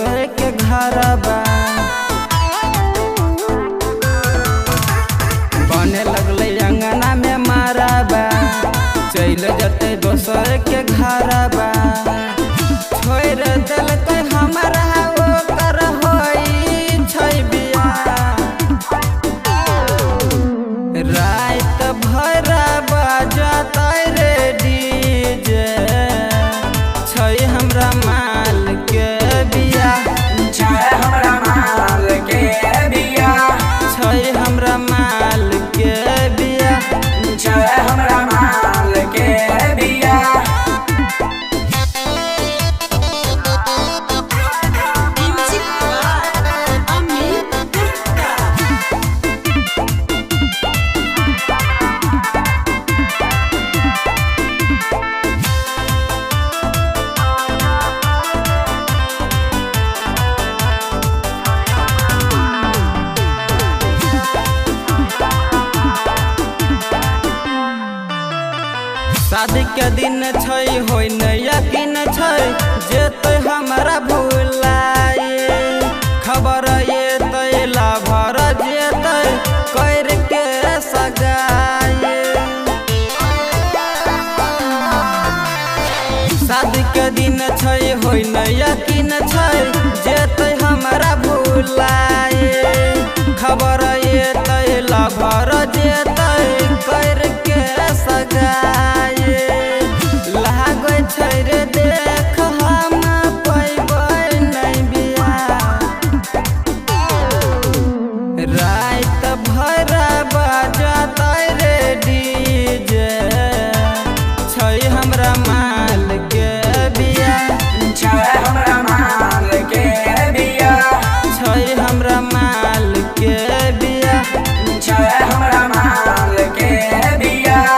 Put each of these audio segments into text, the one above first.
दोसर के घर बा। बने लगले अंगना में मारा बा, चल जते दोसर के घर बा। छोड़ दिलकै हमरा ओकर होई छै बियाह। रात भर बजतै रे डीजे, छै हमरा माल के बियाह। छै हमरा माल के बियाह। छै हमरा माल के बियाह। छै हमरा माल के बियाह। शादी के दिन छै होई न यकीन छै, जेते हमरा भुलाए। खबर एतै लाभर जेतै कर के सगाए। शादी के दिन छै होई न यकीन छै, जेते हमरा भुलाए। खबर एतै लाभर जेतै कर के सगाए। लागै छै रे देख हम पैबै नहीं बियाह। रात भर बजतै रे डीजे, छै हमरा माल के बियाह। छै हमरा माल के बियाह। छै हमरा माल के बियाह। छै हमरा माल के बियाह।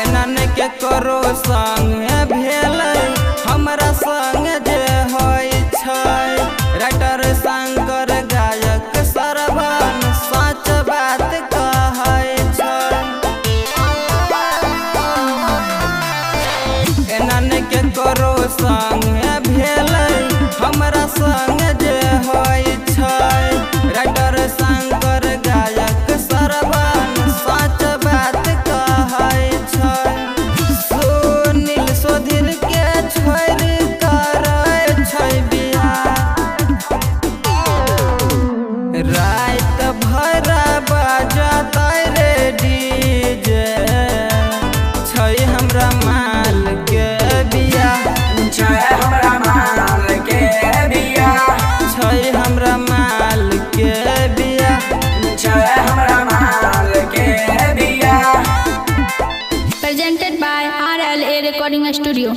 एना के करो संग भेलै, हमरा संग जे होई छै। राइटर शंकर गायक सरवन सच बात कहै छै। एना के करो संग भेलै, हमरा संग जे होई छै। राइटर शंकर गायक सरवन सच बात कहै छै। सुनील सुधीर के छोड़ करै छै बियाह। रात भर बजतै रे डीजे, छै हमरा माल के बियाह। छै हमरा माल के बियाह। छै हमरा माल के बियाह। छै हमरा माल के बियाह। Presented by RLA Recording Studio.